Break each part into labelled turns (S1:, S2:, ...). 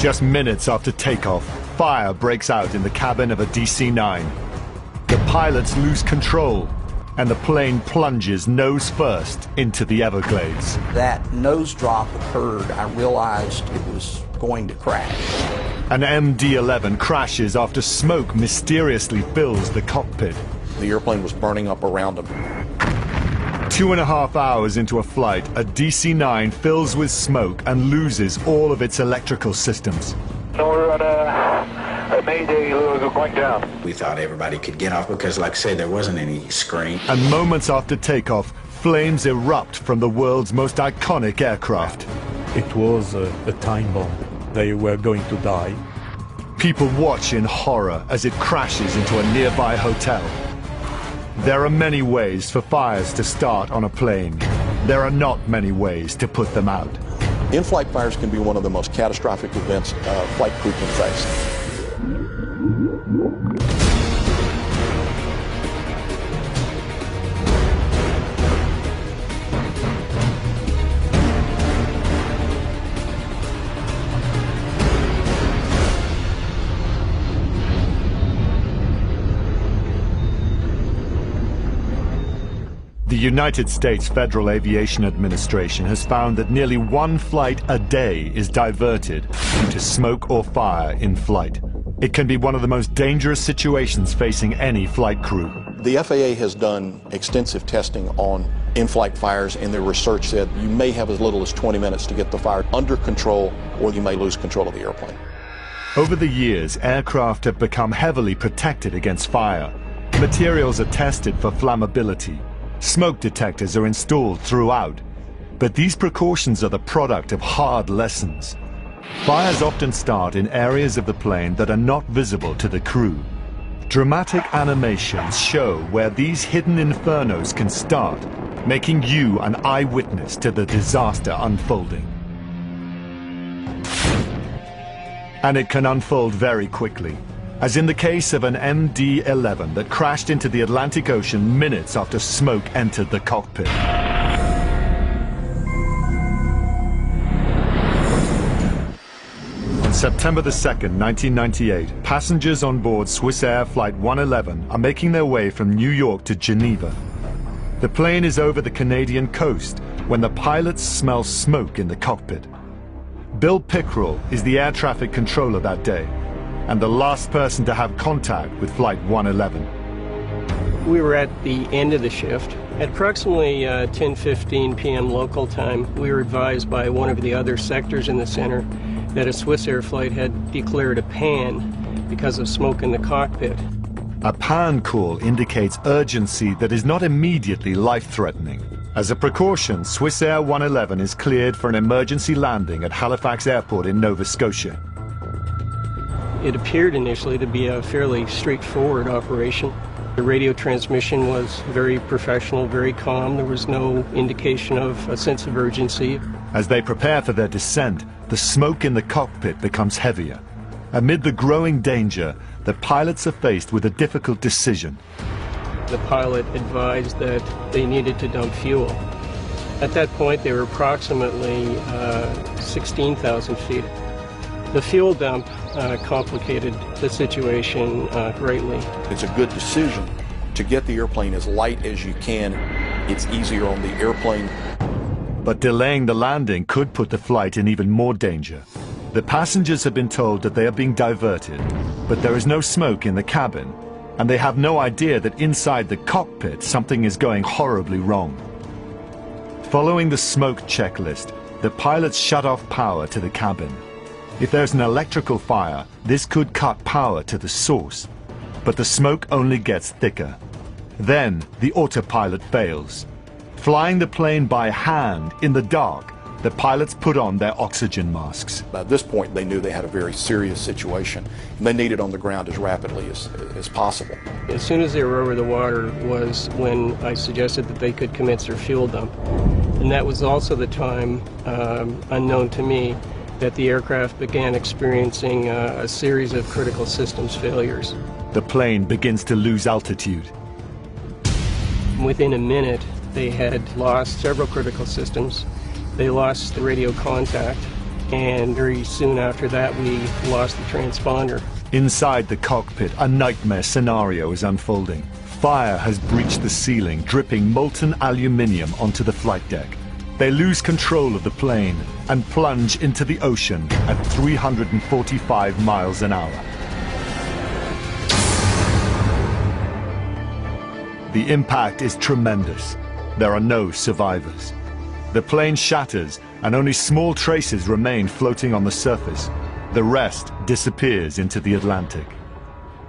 S1: Just minutes after takeoff, fire breaks out in the cabin of a DC-9. The pilots lose control, and the plane plunges nose first into the Everglades.
S2: That nose drop occurred, I realized it was going to crash.
S1: An MD-11 crashes after smoke mysteriously fills the cockpit.
S3: The airplane was burning up around them.
S1: 2.5 hours into a flight, a DC-9 fills with smoke and loses all of its electrical systems.
S4: So we're on a Mayday going down.
S5: We thought everybody could get off because, like I said, there wasn't any screen.
S1: And moments after takeoff, flames erupt from the world's most iconic aircraft.
S6: It was a time bomb. They were going to die.
S1: People watch in horror as it crashes into a nearby hotel. There are many ways for fires to start on a plane. There are not many ways to put them out.
S3: In-flight fires can be one of the most catastrophic events a flight crew can face.
S1: The United States Federal Aviation Administration has found that nearly one flight a day is diverted due to smoke or fire in flight. It can be one of the most dangerous situations facing any flight crew.
S3: The FAA has done extensive testing on in-flight fires, and their research said you may have as little as 20 minutes to get the fire under control, or you may lose control of the airplane.
S1: Over the years, aircraft have become heavily protected against fire. Materials are tested for flammability. Smoke detectors are installed throughout. But these precautions are the product of hard lessons. Fires often start in areas of the plane that are not visible to the crew. Dramatic animations show where these hidden infernos can start, making you an eyewitness to the disaster unfolding. And it can unfold very quickly, as in the case of an MD-11 that crashed into the Atlantic Ocean minutes after smoke entered the cockpit. On September the 2nd, 1998, passengers on board Swiss Air Flight 111 are making their way from New York to Geneva. The plane is over the Canadian coast when the pilots smell smoke in the cockpit. Bill Pickrell is the air traffic controller that day, and the last person to have contact with Flight 111.
S7: We were at the end of the shift. At approximately 10:15 p.m. local time, we were advised by one of the other sectors in the center that a Swiss Air flight had declared a pan because of smoke in the cockpit.
S1: A pan call indicates urgency that is not immediately life-threatening. As a precaution, Swiss Air 111 is cleared for an emergency landing at Halifax Airport in Nova Scotia.
S7: It appeared initially to be a fairly straightforward operation. The radio transmission was very professional, very calm. There was no indication of a sense of urgency.
S1: As they prepare for their descent, the smoke in the cockpit becomes heavier. Amid the growing danger, the pilots are faced with a difficult decision.
S7: The pilot advised that they needed to dump fuel. At that point, they were approximately 16,000 feet. The fuel dump complicated the situation greatly.
S3: It's a good decision to get the airplane as light as you can. It's easier on the airplane.
S1: But delaying the landing could put the flight in even more danger. The passengers have been told that they are being diverted, but there is no smoke in the cabin, and they have no idea that inside the cockpit something is going horribly wrong. Following the smoke checklist, the pilots shut off power to the cabin. If there's an electrical fire, this could cut power to the source, but the smoke only gets thicker. Then the autopilot fails. Flying the plane by hand in the dark, the pilots put on their oxygen masks.
S3: By this point, they knew they had a very serious situation, and they needed on the ground as rapidly as possible.
S7: As soon as they were over the water was when I suggested that they could commence their fuel dump. And that was also the time, unknown to me, that the aircraft began experiencing a series of critical systems failures.
S1: The plane begins to lose altitude.
S7: Within a minute, they had lost several critical systems. They lost the radio contact, and very soon after that we lost the transponder.
S1: Inside the cockpit, a nightmare scenario is unfolding. Fire has breached the ceiling, dripping molten aluminium onto the flight deck. They lose control of the plane and plunge into the ocean at 345 miles an hour. The impact is tremendous. There are no survivors. The plane shatters and only small traces remain floating on the surface. The rest disappears into the Atlantic.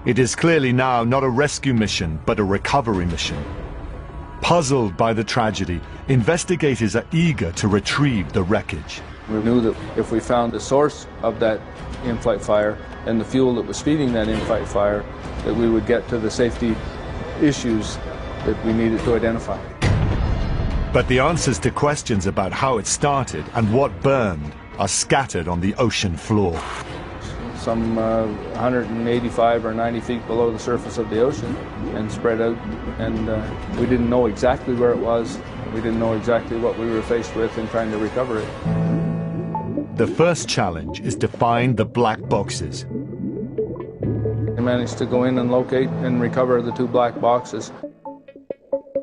S1: It is clearly now not a rescue mission, but a recovery mission. Puzzled by the tragedy, investigators are eager to retrieve the wreckage.
S8: We knew that if we found the source of that in-flight fire and the fuel that was feeding that in-flight fire, that we would get to the safety issues that we needed to identify.
S1: But the answers to questions about how it started and what burned are scattered on the ocean floor.
S8: Some 185 or 90 feet below the surface of the ocean and spread out, and we didn't know exactly where it was. We didn't know exactly what we were faced with in trying to recover it.
S1: The first challenge is to find the black boxes.
S8: We managed to go in and locate and recover the 2 black boxes.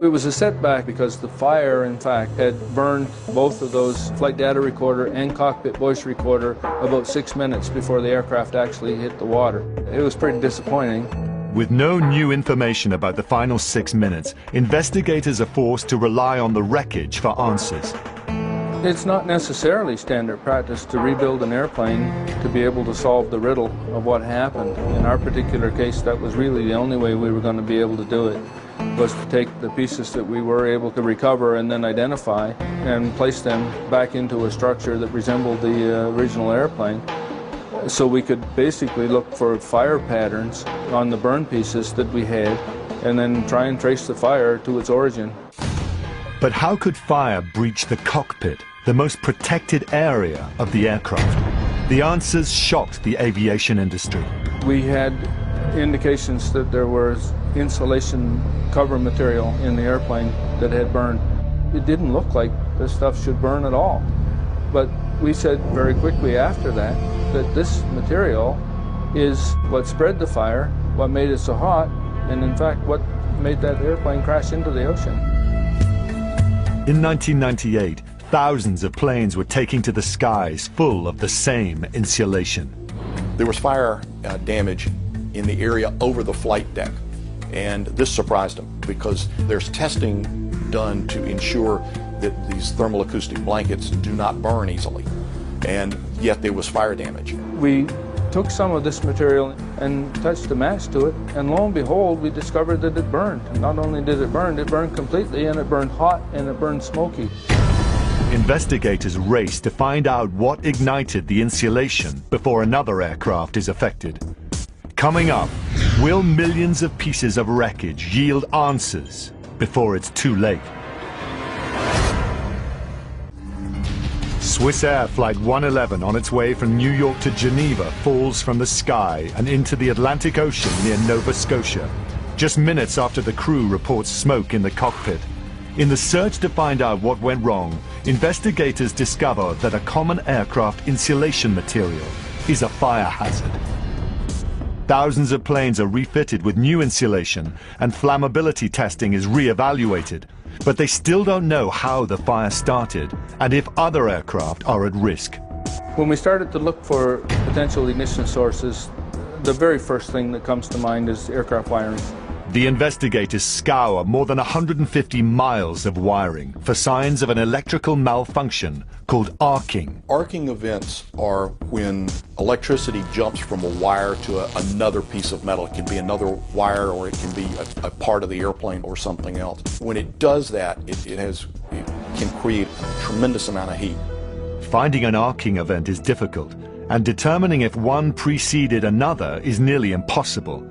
S8: It was a setback because the fire, in fact, had burned both of those flight data recorder and cockpit voice recorder about 6 minutes before the aircraft actually hit the water. It was pretty disappointing.
S1: With no new information about the final 6 minutes, investigators are forced to rely on the wreckage for answers.
S8: It's not necessarily standard practice to rebuild an airplane to be able to solve the riddle of what happened. In our particular case, that was really the only way we were going to be able to do it, was to take the pieces that we were able to recover and then identify and place them back into a structure that resembled the original airplane, so we could basically look for fire patterns on the burn pieces that we had and then try and trace the fire to its origin.
S1: But how could fire breach the cockpit, the most protected area of the aircraft? The answers shocked the aviation industry.
S8: We had indications that there was insulation cover material in the airplane that had burned. It didn't look like this stuff should burn at all. But we said very quickly after that that this material is what spread the fire, what made it so hot, and in fact what made that airplane crash into the ocean.
S1: In 1998, thousands of planes were taking to the skies full of the same insulation.
S3: There was fire damage in the area over the flight deck, and this surprised them because there's testing done to ensure that these thermal acoustic blankets do not burn easily, and yet there was fire damage.
S8: We took some of this material and touched a match to it, and lo and behold, we discovered that it burned. Not only did it burned completely, and it burned hot, and it burned smoky.
S1: Investigators race to find out what ignited the insulation before another aircraft is affected. Coming up, will millions of pieces of wreckage yield answers before it's too late? Swiss Air Flight 111 on its way from New York to Geneva falls from the sky and into the Atlantic Ocean near Nova Scotia, just minutes after the crew reports smoke in the cockpit. In the search to find out what went wrong, investigators discover that a common aircraft insulation material is a fire hazard. Thousands of planes are refitted with new insulation and flammability testing is re-evaluated, but they still don't know how the fire started and if other aircraft are at risk.
S8: When we started to look for potential ignition sources, the very first thing that comes to mind is aircraft wiring.
S1: The investigators scour more than 150 miles of wiring for signs of an electrical malfunction called arcing.
S3: Arcing events are when electricity jumps from a wire to another piece of metal. It can be another wire, or it can be a part of the airplane or something else. When it does that, it can create a tremendous amount of heat.
S1: Finding an arcing event is difficult, and determining if one preceded another is nearly impossible.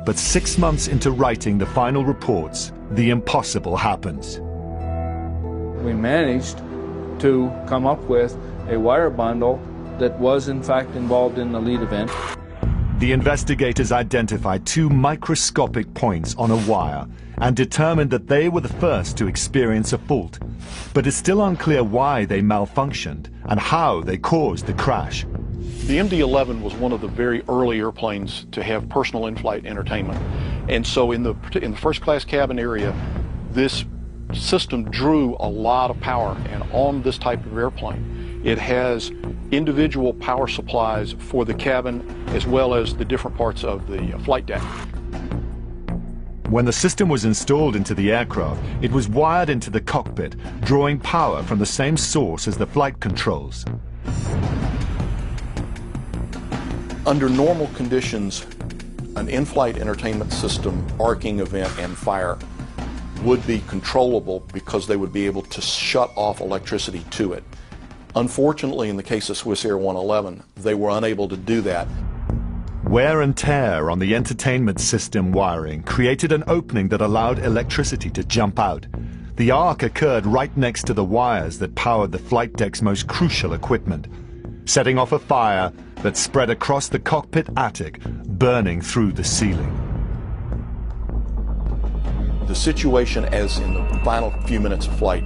S1: But 6 months into writing the final reports, the impossible happens.
S8: We managed to come up with a wire bundle that was in fact involved in the lead event.
S1: The investigators identified two microscopic points on a wire and determined that they were the first to experience a fault. But it's still unclear why they malfunctioned and how they caused the crash.
S3: The MD-11 was one of the very early airplanes to have personal in-flight entertainment. And so in the first class cabin area, this system drew a lot of power. And on this type of airplane, it has individual power supplies for the cabin as well as the different parts of the flight deck.
S1: When the system was installed into the aircraft, it was wired into the cockpit, drawing power from the same source as the flight controls.
S3: Under normal conditions, an in-flight entertainment system arcing event and fire would be controllable because they would be able to shut off electricity to it. Unfortunately, in the case of Swissair 111, they were unable to do that.
S1: Wear and tear on the entertainment system wiring created an opening that allowed electricity to jump out. The arc occurred right next to the wires that powered the flight deck's most crucial equipment, setting off a fire that spread across the cockpit attic, burning through the ceiling.
S3: The situation, as in the final few minutes of flight,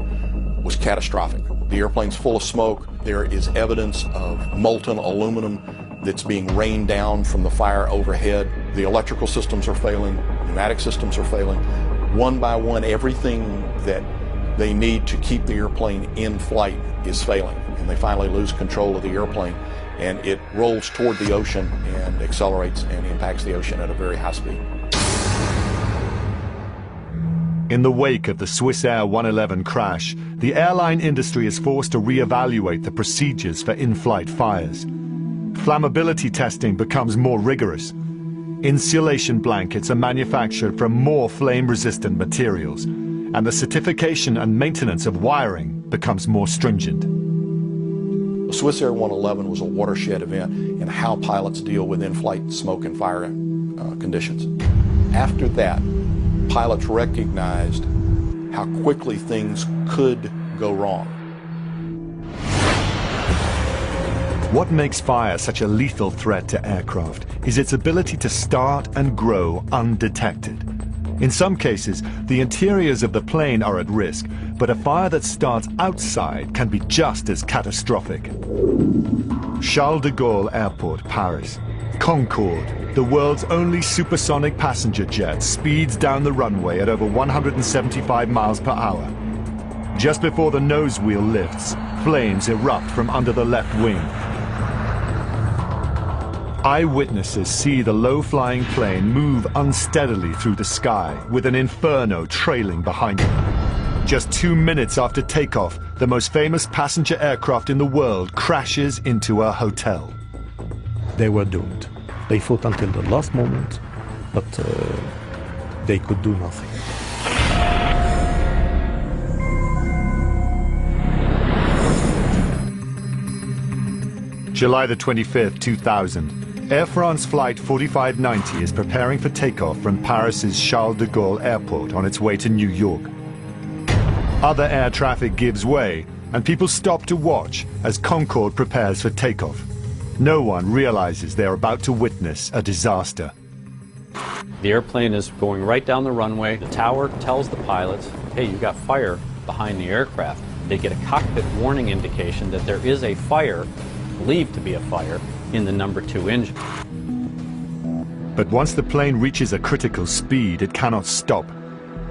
S3: was catastrophic. The airplane's full of smoke. There is evidence of molten aluminum that's being rained down from the fire overhead. The electrical systems are failing, pneumatic systems are failing. One by one, everything that they need to keep the airplane in flight is failing. And they finally lose control of the airplane, and it rolls toward the ocean and accelerates and impacts the ocean at a very high speed.
S1: In the wake of the Swissair 111 crash, the airline industry is forced to reevaluate the procedures for in-flight fires. Flammability testing becomes more rigorous. Insulation blankets are manufactured from more flame-resistant materials, and the certification and maintenance of wiring becomes more stringent.
S3: Swissair 111 was a watershed event in how pilots deal with in-flight smoke and fire conditions. After that, pilots recognized how quickly things could go wrong.
S1: What makes fire such a lethal threat to aircraft is its ability to start and grow undetected. In some cases, the interiors of the plane are at risk, but a fire that starts outside can be just as catastrophic. Charles de Gaulle Airport, Paris. Concorde, the world's only supersonic passenger jet, speeds down the runway at over 175 miles per hour. Just before the nose wheel lifts, flames erupt from under the left wing. Eyewitnesses see the low-flying plane move unsteadily through the sky, with an inferno trailing behind it. Just 2 minutes after takeoff, the most famous passenger aircraft in the world crashes into a hotel.
S6: They were doomed. They fought until the last moment, but they could do nothing.
S1: July the 25th, 2000. Air France Flight 4590 is preparing for takeoff from Paris's Charles de Gaulle Airport on its way to New York. Other air traffic gives way, and people stop to watch as Concorde prepares for takeoff. No one realizes they're about to witness a disaster.
S9: The airplane is going right down the runway. The tower tells the pilots, hey, you've got fire behind the aircraft. They get a cockpit warning indication that there is a fire, believed to be a fire, in the number 2 engine.
S1: But once the plane reaches a critical speed, it cannot stop.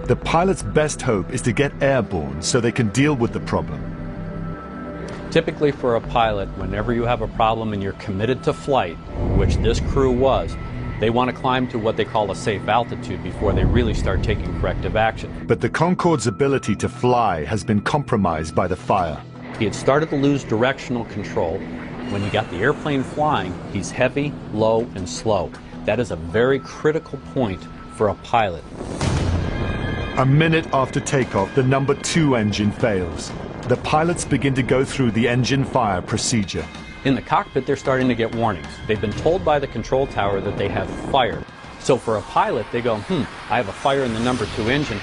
S1: The pilot's best hope is to get airborne so they can deal with the problem.
S9: Typically for a pilot, whenever you have a problem and you're committed to flight, which this crew was, they want to climb to what they call a safe altitude before they really start taking corrective action.
S1: But the Concorde's ability to fly has been compromised by the fire.
S9: He had started to lose directional control. When you got the airplane flying, he's heavy, low, and slow. That is a very critical point for a pilot.
S1: A minute after takeoff, the number 2 engine fails. The pilots begin to go through the engine fire procedure.
S9: In the cockpit, they're starting to get warnings. They've been told by the control tower that they have fire. So for a pilot, they go, I have a fire in the number 2 engine.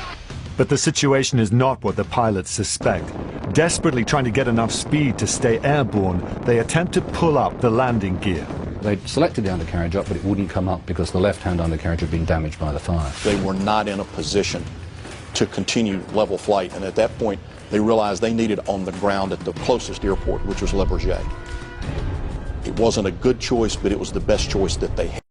S1: But the situation is not what the pilots suspect. Desperately trying to get enough speed to stay airborne, they attempt to pull up the landing gear.
S10: They'd selected the undercarriage up, but it wouldn't come up because the left-hand undercarriage had been damaged by the fire.
S3: They were not in a position to continue level flight, and at that point they realized they needed on the ground at the closest airport, which was Le Bourget. It wasn't a good choice, but it was the best choice that they had.